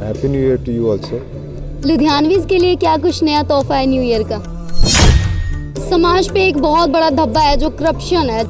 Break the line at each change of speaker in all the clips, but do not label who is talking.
Happy new year to you also.
लुधियानवीज के लिए क्या कुछ नया तोहफा है न्यू ईयर का? समाज पे एक बहुत बड़ा धब्बा है जो करप्शन है।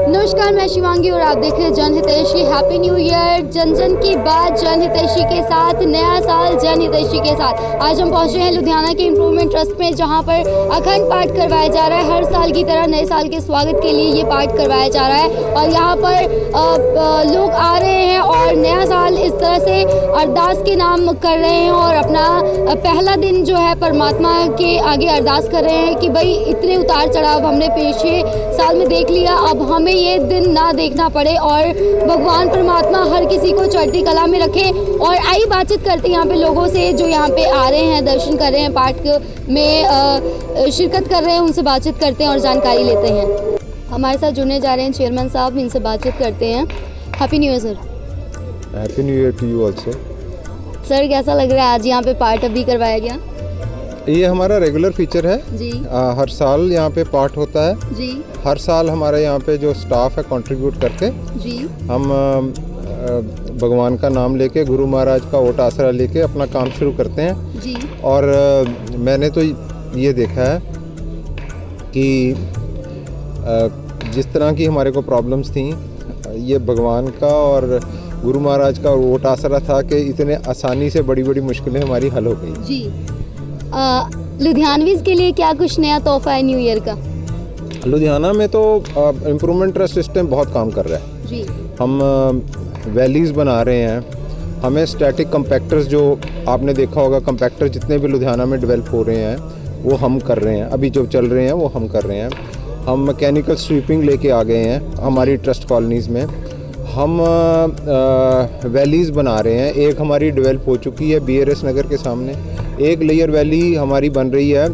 नमस्कार, मैं शिवांगी और आप देख रहे हैं जन हितैषी। Happy new year. जन जन की बात जन हितैषी के साथ, नया साल जन हितैषी के साथ। आज हम पहुंचे हैं लुधियाना के इम्प्रूवमेंट ट्रस्ट में, जहां पर अखंड पाठ करवाया जा रहा है। हर साल की तरह नए साल के स्वागत के लिए ये पाठ करवाया जा रहा है और यहाँ पर लोग आ रहे हैं और नया साल इस तरह से अरदास के नाम कर रहे हैं और अपना पहला दिन जो है परमात्मा के आगे अरदास कर रहे हैं कि भाई इतने उतार चढ़ाव हमने पिछले साल में देख लिया, अब हमें ये दिन ना देखना पड़े और भगवान परमात्मा हर किसी को चढ़ती कला में रखे। और आई बातचीत करते हैं यहाँ पे लोगों से जो यहाँ पे आ रहे हैं, दर्शन कर रहे हैं, पाठ में शिरकत कर रहे हैं, उनसे बातचीत करते हैं और जानकारी लेते हैं। हमारे साथ जुड़ने जा रहे हैं चेयरमैन साहब, इनसे बातचीत करते हैं। Happy new year sir.
Happy new year to you also.
Sir कैसा लग रहा है आज यहाँ पे पाठ अभी करवाया गया?
ये हमारा रेगुलर फीचर है
जी।
हर साल यहाँ पे पाठ होता है
जी।
हर साल हमारे यहाँ पे जो स्टाफ है कंट्रीब्यूट करके
जी।
हम भगवान का नाम लेके, गुरु महाराज का ओट आसरा लेके अपना काम शुरू करते हैं
जी।
और मैंने तो ये देखा है कि जिस तरह की हमारे को प्रॉब्लम्स थी, ये भगवान का और गुरु महाराज का ओट आसरा था कि इतने आसानी से बड़ी बड़ी मुश्किलें हमारी हल हो गई।
जी। लुधियानवीज के लिए क्या कुछ नया तोहफा है न्यू ईयर का?
लुधियाना में तो इम्प्रूवमेंट ट्रस्ट सिस्टम बहुत काम कर रहा है
जी।
हम वैलीज़ बना रहे हैं। हमें स्टैटिक कंपैक्टर्स, जो आपने देखा होगा कंपैक्टर जितने भी लुधियाना में डेवलप हो रहे हैं वो हम कर रहे हैं, अभी जो चल रहे हैं वो हम कर रहे हैं। हम मैकेनिकल स्वीपिंग लेके आ गए हैं हमारी ट्रस्ट कॉलोनीज़ में। हम वैलीज़ बना रहे हैं। एक हमारी डेवलप हो चुकी है BRS नगर के सामने, एक लेयर वैली हमारी बन रही है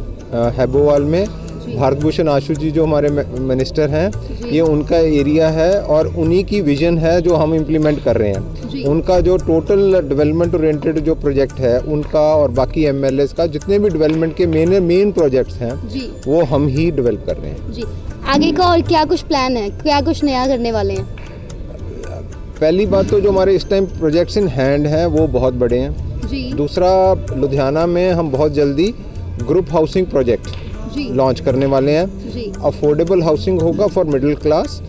हैबोवाल में। भारत भूषण आशु जी जो हमारे मिनिस्टर हैं, ये उनका एरिया है और उन्हीं की विजन है जो हम इम्प्लीमेंट कर रहे हैं। उनका जो टोटल डेवलपमेंट ओरिएंटेड जो प्रोजेक्ट है उनका और बाकी MLAs का जितने भी डेवलपमेंट के मेन प्रोजेक्ट्स हैं वो हम ही डेवलप कर रहे हैं।
जी। आगे का और क्या कुछ प्लान है, क्या कुछ नया करने वाले हैं?
पहली बात तो जो हमारे इस टाइम प्रोजेक्ट्स इन हैंड हैं वो बहुत बड़े हैं
जी।
दूसरा, लुधियाना में हम बहुत जल्दी ग्रुप हाउसिंग प्रोजेक्ट लॉन्च करने वाले हैं
जी।
अफोर्डेबल हाउसिंग होगा फॉर मिडिल क्लास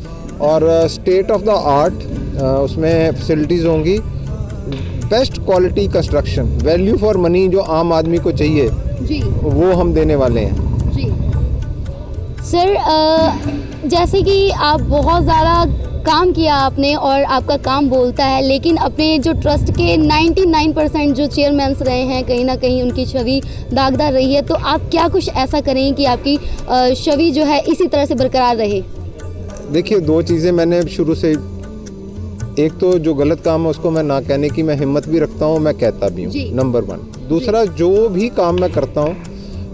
और स्टेट ऑफ द आर्ट उसमें फैसिलिटीज़ होंगी। Best quality construction, value for money जो आम आदमी को चाहिए
जी,
वो हम देने वाले हैं
जी। सर जैसे कि आप बहुत ज़्यादा काम किया आपने और आपका काम बोलता है, लेकिन अपने जो ट्रस्ट के 99% जो चेयरमैन्स रहे हैं कहीं ना कहीं उनकी छवि दागदार रही है, तो आप क्या कुछ ऐसा करें कि आपकी छवि जो है इसी तरह से बरकरार रहे?
देखिए, दो चीज़ें मैंने शुरू से, एक तो जो गलत काम है उसको मैं ना कहने की मैं हिम्मत भी रखता हूँ, मैं कहता भी हूँ, नंबर 1। दूसरा, जो भी काम मैं करता हूँ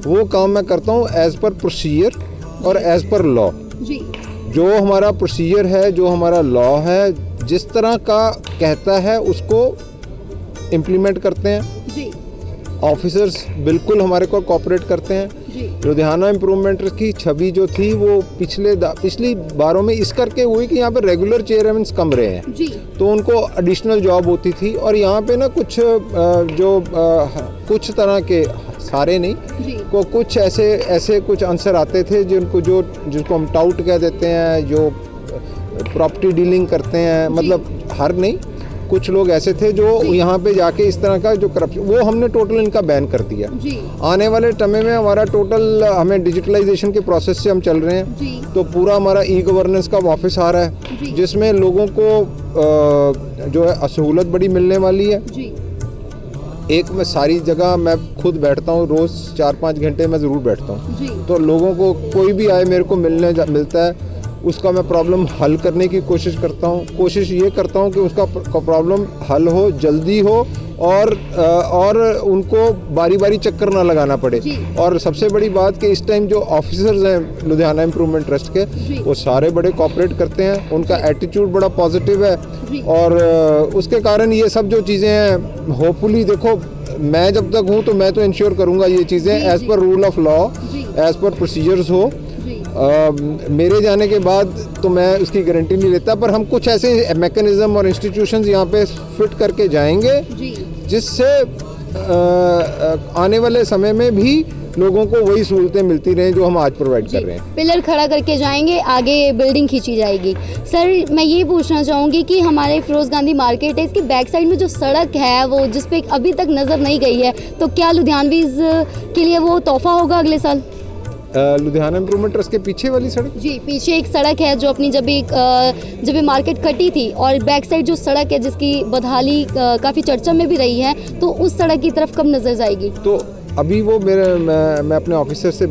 वो काम मैं करता हूँ एज़ पर प्रोसीजर और एज़ पर लॉ। जो हमारा प्रोसीजर है, जो हमारा लॉ है, जिस तरह का कहता है उसको इम्प्लीमेंट करते हैं। ऑफिसर्स बिल्कुल हमारे को कोऑपरेट करते हैं। लुधियाना इम्प्रूवमेंट की छवि जो थी वो पिछली बारों में इस करके हुई कि यहाँ पे रेगुलर चेयरमैन्स कम रहे हैं, तो उनको एडिशनल जॉब होती थी और यहाँ पे ना कुछ कुछ तरह के, सारे नहीं, को कुछ ऐसे कुछ आंसर आते थे जिनको हम टाउट कह देते हैं, जो प्रॉपर्टी डीलिंग करते हैं, मतलब हर नहीं, कुछ लोग ऐसे थे जो यहाँ पे जाके इस तरह का जो करप्शन, वो हमने टोटल इनका बैन कर दिया। आने वाले समय में हमारा टोटल, हमें डिजिटलाइजेशन के प्रोसेस से हम चल रहे हैं, तो पूरा हमारा ई-गवर्नेंस का ऑफिस आ रहा है जिसमें लोगों को जो है सहूलत बड़ी मिलने वाली है। एक मैं सारी जगह मैं खुद बैठता हूँ, रोज़ 4-5 घंटे मैं ज़रूर बैठता हूँ, तो लोगों को कोई भी आए मेरे को मिलता है, उसका मैं प्रॉब्लम हल करने की कोशिश करता हूँ। कोशिश ये करता हूँ कि उसका प्रॉब्लम हल हो, जल्दी हो और उनको बारी बारी चक्कर ना लगाना पड़े। और सबसे बड़ी बात कि इस टाइम जो ऑफिसर्स हैं लुधियाना इम्प्रूवमेंट ट्रस्ट के, वो सारे बड़े कोऑपरेट करते हैं, उनका एटीट्यूड बड़ा पॉजिटिव है और उसके कारण ये सब जो चीज़ें हैं होपफुली, देखो मैं जब तक हूँ तो मैं तो इंश्योर करूँगा ये चीज़ें as per rule of law, as per procedures हो। मेरे जाने के बाद तो मैं उसकी गारंटी नहीं लेता, पर हम कुछ ऐसे मैकेनिज्म और इंस्टीट्यूशंस यहाँ पे फिट करके जाएंगे जिससे आने वाले समय में भी लोगों को वही सहूलतें मिलती रहें जो हम आज प्रोवाइड कर रहे हैं।
पिलर खड़ा करके जाएंगे, आगे बिल्डिंग खींची जाएगी। सर मैं ये पूछना चाहूँगी कि हमारे फिरोज़ गांधी मार्केट है, इसकी बैक साइड में जो सड़क है वो जिस पे अभी तक नज़र नहीं गई है, तो क्या लुधियानवीज़ के लिए वो तोहफा होगा अगले साल?
लुधियाना इम्प्रूवमेंट ट्रस्ट के पीछे वाली सड़क?
जी, पीछे एक सड़क है जो अपनी जब ये मार्केट कटी थी, और बैक साइड जो सड़क है जिसकी बदहाली काफ़ी चर्चा में भी रही है, तो उस सड़क की तरफ कब नज़र जाएगी? तो
अभी वो मैं अपने ऑफिसर से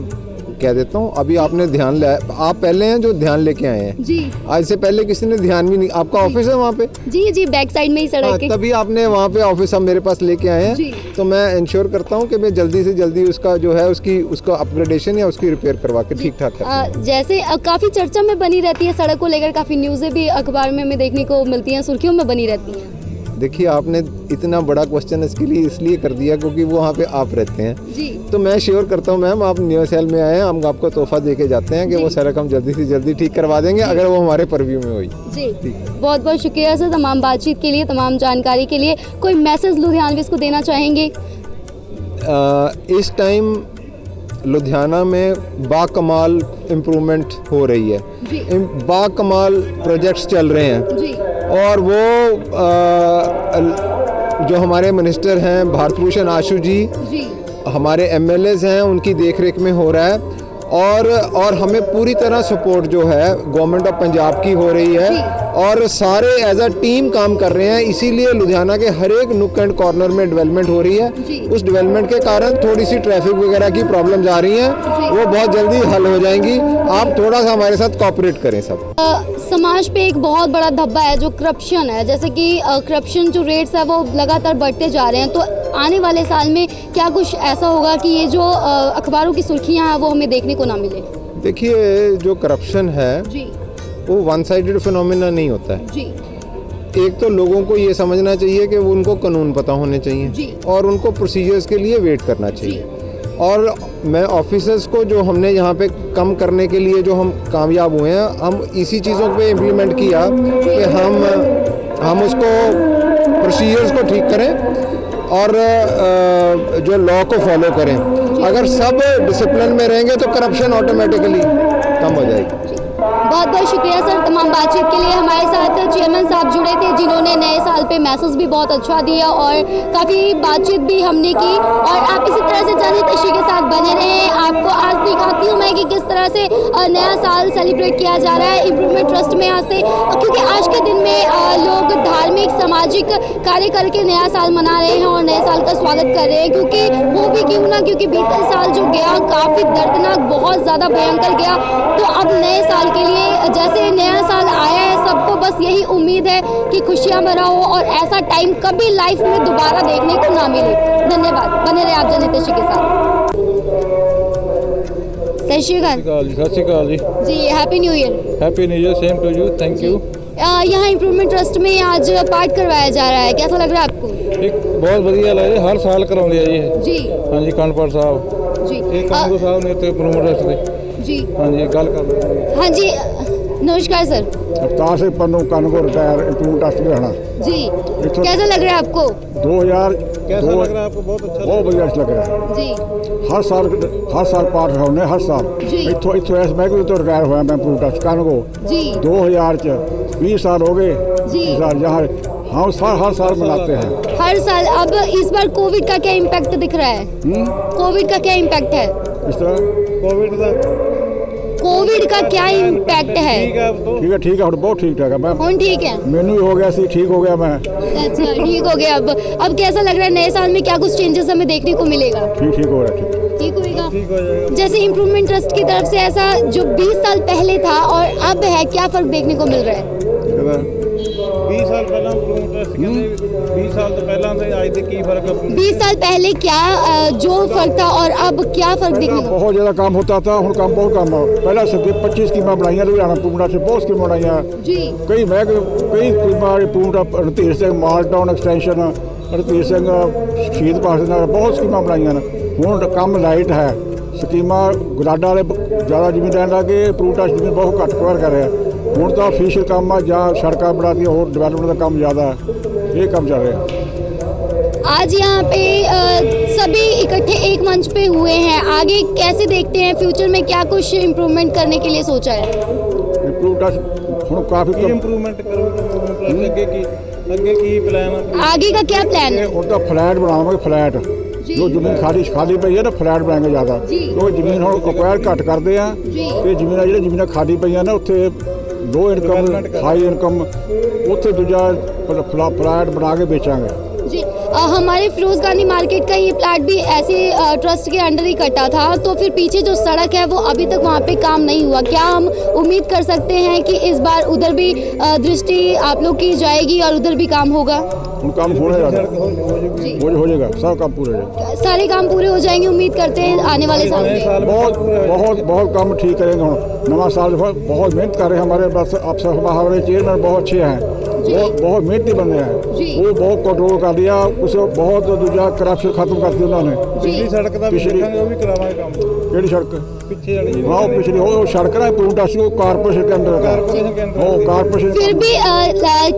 कह देता हूँ। अभी आपने ध्यान लिया, आप पहले हैं जो ध्यान लेके आए हैं
जी।
आज से पहले किसी ने ध्यान भी नहीं। आपका ऑफिस है वहाँ पे?
जी, बैक साइड में ही सड़क है।
तभी आपने वहाँ पे ऑफिस हम मेरे पास लेके आए हैं, तो मैं इंश्योर करता हूँ कि मैं जल्दी से जल्दी उसका जो है उसका अपग्रेडेशन या उसकी रिपेयर करवा के ठीक ठाक कर।
जैसे काफ़ी चर्चा में बनी रहती है सड़क को लेकर, काफ़ी न्यूज़ें भी अखबार में हमें देखने को मिलती हैं, सुर्खियों में बनी रहती हैं।
देखिए, आपने इतना बड़ा क्वेश्चन इसके लिए इसलिए कर दिया क्योंकि वो वहाँ पे आप रहते हैं जी। तो मैं श्योर करता हूँ मैम, आप न्यू सेल में आए हैं, हम आपको तोहफा दे के जाते हैं कि वो सड़क हम जल्दी से जल्दी ठीक करवा देंगे अगर वो हमारे परव्यू में हुई जी। बहुत
बहुत शुक्रिया सर तमाम बातचीत के लिए, तमाम जानकारी के लिए। कोई मैसेज लुधियानवीज़ को देना चाहेंगे?
इस टाइम लुधियाना में बाकमाल इम्प्रूवमेंट हो रही है, बाकमाल प्रोजेक्ट्स चल रहे हैं जी। और वो जो हमारे मिनिस्टर हैं भारत भूषण आशु जी, हमारे एमएलएज हैं, उनकी देखरेख में हो रहा है और हमें पूरी तरह सपोर्ट जो है गवर्नमेंट ऑफ पंजाब की हो रही है और सारे एज अ टीम काम कर रहे हैं। इसीलिए लुधियाना के हर एक नुक एंड कॉर्नर में डेवलपमेंट हो रही है। उस डेवलपमेंट के कारण थोड़ी सी ट्रैफिक वगैरह की प्रॉब्लम्स आ रही हैं, वो बहुत जल्दी हल हो जाएंगी। आप थोड़ा सा हमारे साथ कोऑपरेट करें सब।
समाज पे एक बहुत बड़ा धब्बा है जो करप्शन है, जैसे कि करप्शन जो रेट्स है वो लगातार बढ़ते जा रहे हैं, तो आने वाले साल में क्या कुछ ऐसा होगा कि ये जो अखबारों की सुर्खियां हैं वो हमें देखने को ना मिले?
देखिए, जो करप्शन है जी, वो वन साइडेड फिनोमेना नहीं होता है जी। एक तो लोगों को ये समझना चाहिए कि वो उनको कानून पता होने चाहिए जी। और उनको प्रोसीजर्स के लिए वेट करना चाहिए। और मैं ऑफिसर्स को जो हमने यहाँ पे कम करने के लिए जो हम कामयाब हुए हैं, हम इसी चीज़ों पे इम्प्लीमेंट किया कि हम उसको प्रोसीजर्स को ठीक करें और जो लॉ को फॉलो करें। अगर सब डिसिप्लिन में रहेंगे तो करप्शन ऑटोमेटिकली कम हो जाएगी।
बहुत बहुत शुक्रिया सर तमाम बातचीत के लिए। हमारे साथ चेयरमैन साहब जुड़े थे जिन्होंने नए साल पे मैसेज भी बहुत अच्छा दिया और काफ़ी बातचीत भी हमने की। और आप इसी तरह से जनहितैषी के साथ बने रहें। आपको आज दिखाती हूँ मैं कि किस तरह से नया साल सेलिब्रेट किया जा रहा है इम्प्रूवमेंट ट्रस्ट में आज से, क्योंकि आज के दिन में लोग धार्मिक सामाजिक कार्य करके नया साल मना रहे हैं और नए साल का स्वागत कर रहे हैं। क्योंकि वो भी क्यों ना, क्योंकि बीते साल जो गया काफ़ी दर्दनाक, बहुत ज़्यादा भयंकर गया। तो अब नए साल के लिए जैसे नया साल आया है, सबको बस यही उम्मीद है कि खुशियां भरा हो और ऐसा टाइम कभी लाइफ में दोबारा देखने को ना मिले। धन्यवाद, बने रहे आप जनहितैषी के साथ। सत श्री अकाल जी, happy new year.
Happy new year, same to you, thank you.
यहाँ इम्प्रूवमेंट ट्रस्ट में आज पाठ करवाया जा रहा है, कैसा लग रहा है आपको?
एक बहुत बढ़िया लग रहा है, हर साल कराਉਂਦੇ ਆ ਜੀ। हाँ जी, कानपुर साहब
जी,
एक कानपुर साहब ने तो इम्प्रूवमेंट ट्रस्ट ਦੇ
जी।
हाँ जी, गल कर रहे हैं।
हाँ जी, नमस्कार sir.
Avtar Singh Pannu Kanpur retire improvement trust Ludhiana
ji. कैसा लग रहा है आपको?
2000
कैसा लग रहा है आपको? बहुत अच्छा,
बहुत बढ़िया लग रहा है
जी।
हर साल पाठ कराउने हर साल
जी।
इतों इस महकमे तो रिटायर होया मैं इम्प्रूवमेंट ट्रस्ट कानगो
जी।
2000 च 20 साल हो गए
जी।
यहाँ हम हर साल मनाते हैं
हर साल। अब इस बार कोविड का क्या इम्पैक्ट दिख रहा है? कोविड का क्या इम्पैक्ट है
इस तरह?
कोविड का क्या इम्पैक्ट है?
ठीक है हम बहुत ठीक ठाक है। मैं
ठीक है,
मैनू ही हो गया सी, ठीक हो गया मैं।
अच्छा, ठीक हो गया। अब कैसा लग रहा है नए साल में क्या कुछ चेंजेस हमें देखने को मिलेगा?
ठीक हो रहा है, ठीक।
ठीक होएगा।
ठीक हो जाएगा।
जैसे इम्प्रूवमेंट ट्रस्ट की तरफ से ऐसा जो 20 साल पहले था और अब है, क्या फर्क देखने को मिल रहा है?
20 ਸਾਲ ਪਹਿਲਾਂ ਇੰਪਰੂਵਮੈਂਟ ਟੈਸਟ ਕਹਿੰਦੇ 20 ਸਾਲ ਤੋਂ ਪਹਿਲਾਂ ਤੇ ਅੱਜ ਦੇ ਕੀ ਫਰਕ ਹੈ?
20 साल पहले क्या जो फर्क था और अब क्या फर्क देखने को?
बहुत ज़्यादा काम होता था, हुण काम बहुत कम है। पहला 25 स्कीमां बनाईਆਂ ਲੁਧਿਆਣਾ ਪੂਰਾ से बहुत स्कीमां बनाईਆਂ।
जी
कई स्कीमां पूरा ਰਣਧੀਰ ਸਿੰਘ ਮਾਲਟਾਊਨ ਐਕਸਟੈਂਸ਼ਨ, ਰਣਧੀਰ ਸਿੰਘ ਸ਼ਹੀਦ ਭਗਤ ਨਗਰ ਬਹੁਤ ਸਕੀਮਾਂ ਬਣਾਈਆਂ ਨੇ। ਹੁਣ ਕੰਮ ਲਾਈਟ ਹੈ, ਸਕੀਮਾਂ ਗਰਾਡਾ ਵਾਲੇ ਜ਼ਿਆਦਾ ਜ਼ਮੀਨ ਲੈਣ ਲੱਗੇ, ਪਰੂਟਾ ਜ਼ਮੀਨ ਬਹੁਤ ਘੱਟ ਕਵਰ ਕਰ ਰਿਹਾ। ਹੁਣ ਤਾਂ ਫਿਸ਼ਰ ਕੰਮ ਆ ਜਾਂ ਸੜਕਾਂ ਬਣਾਦੀਆਂ, ਹੋਰ ਡਿਵੈਲਪਮੈਂਟ ਦਾ ਕੰਮ ਜ਼ਿਆਦਾ ਹੈ। ਇਹ ਕੰਮ ਚੱਲ ਰਿਹਾ।
आज यहाँ पे सभी इकट्ठे एक मंच पे हुए हैं, आगे कैसे देखते हैं फ्यूचर में क्या कुछ इम्प्रूवमेंट करने के लिए सोचा है?
ਪਰੂਟਾ ਹੁਣ ਕਾਫੀ
ਕੀ ਇੰਪਰੂਵਮੈਂਟ ਕਰੋਗੇ? ਅੱਗੇ ਕੀ ਪਲਾਨ ਹੈ?
आगे का क्या प्लान है?
ਹੁਣ ਤਾਂ ਫਲੈਟ ਬਣਾਵਾਂਗੇ, ਫਲੈਟ ਜੋ ਜ਼ਮੀਨ ਖਾਲੀ ਪਈ ਹੈ ਨਾ, ਫਲੈਟ ਬਣਾਏਗੇ ਜ਼ਿਆਦਾ।
ਜੀ।
ਉਹ ਜ਼ਮੀਨ ਹੁਣ ਅਕਵਾਇਰ ਘੱਟ ਕਰਦੇ ਆ
ਜੀ।
ਤੇ ਜਿਹੜੀਆਂ ਜ਼ਮੀਨਾਂ ਖਾਲੀ ਪਈਆਂ ਨੇ ਉੱਥੇ ਲੋ ਇਨਕਮ ਹਾਈ ਇਨਕਮ ਉੱਥੇ ਦੂਜਾ ਫਲੈਟ ਬਣਾ ਕੇ ਵੇਚਾਂਗੇ।
जी हमारे फिरोज गांधी मार्केट का ये प्लाट भी ऐसे ट्रस्ट के अंडर ही कटा था, तो फिर पीछे जो सड़क है वो अभी तक वहाँ पे काम नहीं हुआ। क्या हम उम्मीद कर सकते हैं कि इस बार उधर भी दृष्टि आप लोग की जाएगी और उधर भी काम होगा?
ਹੁਣ ਕੰਮ ਹੋਣੇ ਲੱਗਾ,
जी
हो जाएगा, सब काम पूरे हो जाएगा।
सारे काम पूरे हो जाएंगे, उम्मीद करते हैं आने वाले साल में।
बहुत काम ठीक करेंगे। हम नवा साल बहुत मेहनत कर रहे हैं। हमारे बस अफसर हमारे चेयरमैन बहुत अच्छे हैं, बहुत मेहनती बंदे हैं।
जी।
वो बहुत कंट्रोल कर दिया, उसे बहुत दूजा करप्शन खत्म कर दी उन्होंने।
ਪਿਛਲੀ ਸੜਕ ਦਾ ਵੀ
ਪਿਛਲੀ-
ਦੇਖਾਂਗੇ, ਉਹ ਵੀ ਕਰਾਵਾਂਗੇ ਕੰਮ।
केड़ी सड़क?
ਪਿੱਛੇ ਵਾਲੀ ਜਿਹੜੀ
हाँ पिछली वो सड़क ना पूरा सी वो कारपोरेशन के अंदर था।
कारपोरेशन के अंदर।
वो कारपोरेशन
फिर भी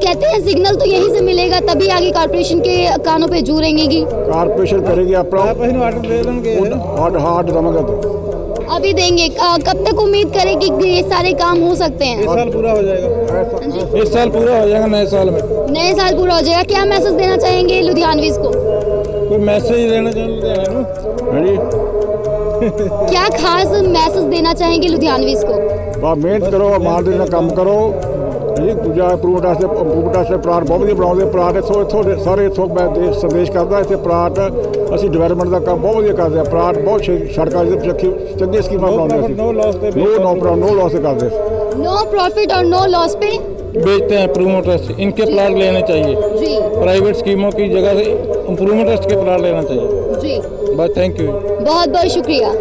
कहते हैं सिग्नल तो यहीं से मिलेगा, तभी आगे कॉर्पोरेशन के कानों पे जू रहेंगी।
कारपोरेशन करेगी अपना
ਆਪ ਇਹਨੂੰ ਆਰਡਰ ਦੇ ਦੇਣਗੇ।
हार्ड दमागा तो
अभी देंगे, कब तक उम्मीद करें कि ये सारे काम हो सकते हैं?
ਇਸ ਸਾਲ पूरा हो जाएगा। इस साल पूरा हो जाएगा, नए साल में।
नए साल पूरा हो जाएगा। क्या मैसेज देना चाहेंगे लुधियानवीज को?
कोई मैसेज देना चाहिए लुधियाना ਨੂੰ?
है जी।
क्या खास मैसेज देना चाहेंगे लुधियानवीज को?
बा मेहनत करो, ईमानदारी ਨਾਲ ਕੰਮ ਕਰੋ ਜੀ। ਦੂਜਾ ਇੰਪਰੂਵਮੈਂਟ ਵਾਸਤੇ ਪਲਾਟ ਬਹੁਤ ਵਧੀਆ ਬਣਾਉਂਦੇ। ਪਲਾਟ ਇੱਥੋਂ ਸਾਰੇ ਇੱਥੋਂ ਮੈਂ ਸੰਦੇਸ਼ ਕਰਦਾ, ਇੱਥੇ ਪਲਾਟ ਅਸੀਂ ਡਿਵੈਲਪਮੈਂਟ ਦਾ ਕੰਮ ਬਹੁਤ ਵਧੀਆ ਕਰਦੇ ਆ। ਪਲਾਟ ਬਹੁਤ ਸੜਕਾਂ ਦੀ ਚੰਗੀ ਸਕੀਮਾਂ ਬਣਾਉਂਦੇ ਅਸੀਂ।
no loss पे
ਨੋ ਲਾਸ ਤੇ ਕਰਦੇ।
नो प्रॉफिट और नो लॉस पे
बेचते हैं इम्प्रूवमेंट ट्रस्ट। इनके प्लाट लेने चाहिए,
जी
प्राइवेट स्कीमों की जगह से इम्प्रूवमेंट ट्रस्ट के प्लाट लेना चाहिए।
जी
बस थैंक यू।
बहुत बहुत शुक्रिया।